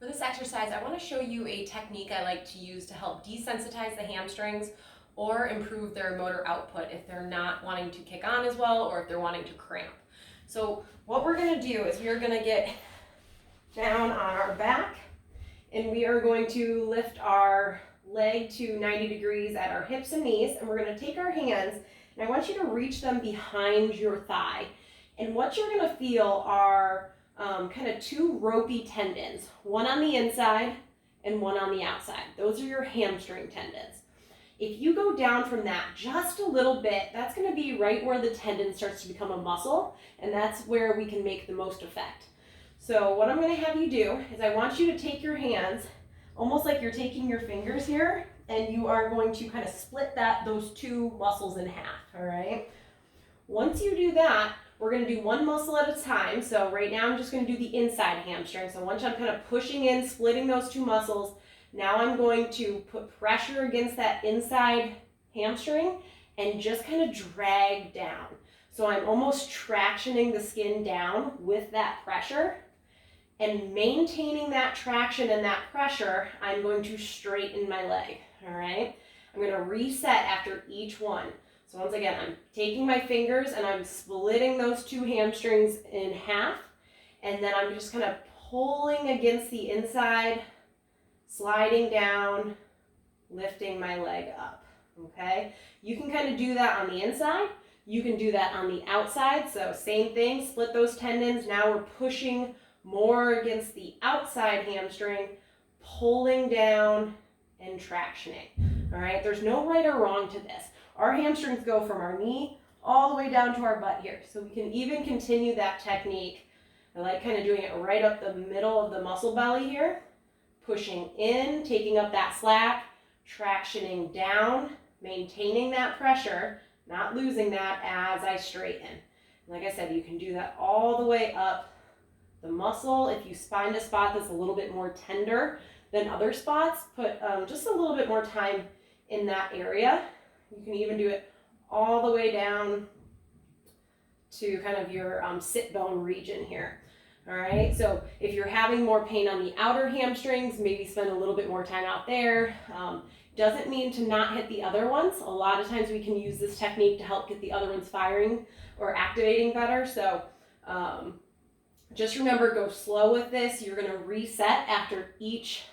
For this exercise, I want to show you a technique I like to use to help desensitize the hamstrings or improve their motor output if they're not wanting to kick on as well or if they're wanting to cramp. So what we're going to do is we are going to get down on our back and we are going to lift our leg to 90 degrees at our hips and knees, and we're going to take our hands and I want you to reach them behind your thigh. And what you're going to feel are kind of two ropey tendons, one on the inside and one on the outside. Those are your hamstring tendons. If you go down from that just a little bit, that's going to be right where the tendon starts to become a muscle, and that's where we can make the most effect. So what I'm going to have you do is I want you to take your hands almost like you're taking your fingers here, and you are going to kind of split those two muscles in half, all right? Once you do that, we're going to do one muscle at a time. So right now I'm just going to do the inside hamstring. So once I'm kind of pushing in, splitting those two muscles, now I'm going to put pressure against that inside hamstring and just kind of drag down. So I'm almost tractioning the skin down with that pressure, and maintaining that traction and that pressure, I'm going to straighten my leg, all right? I'm going to reset after each one. So once again, I'm taking my fingers and I'm splitting those two hamstrings in half, and then I'm just kind of pulling against the inside, sliding down, lifting my leg up, okay? You can kind of do that on the inside. You can do that on the outside. So same thing, split those tendons. Now we're pushing more against the outside hamstring, pulling down and tractioning, all right? There's no right or wrong to this. Our hamstrings go from our knee all the way down to our butt here. So we can even continue that technique. I like kind of doing it right up the middle of the muscle belly here, pushing in, taking up that slack, tractioning down, maintaining that pressure, not losing that as I straighten. Like I said, you can do that all the way up the muscle. If you find a spot that's a little bit more tender than other spots, put just a little bit more time in that area. You can even do it all the way down to kind of your sit bone region here. All right, so if you're having more pain on the outer hamstrings, maybe spend a little bit more time out there. Doesn't mean to not hit the other ones. A lot of times we can use this technique to help get the other ones firing or activating better. So just remember, go slow with this. You're going to reset after each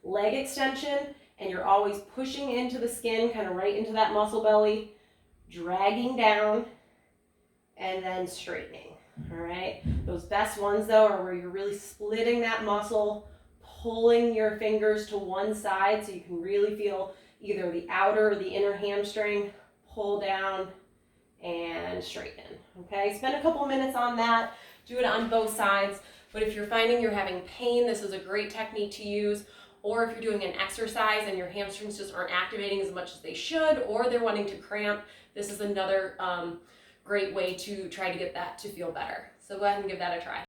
leg extension, and you're always pushing into the skin, kind of right into that muscle belly, dragging down, and then straightening, all right? Those best ones, though, are where you're really splitting that muscle, pulling your fingers to one side so you can really feel either the outer or the inner hamstring, pull down and straighten, okay? Spend a couple minutes on that. Do it on both sides. But if you're finding you're having pain, this is a great technique to use. Or if you're doing an exercise and your hamstrings just aren't activating as much as they should, or they're wanting to cramp, this is another great way to try to get that to feel better. So go ahead and give that a try.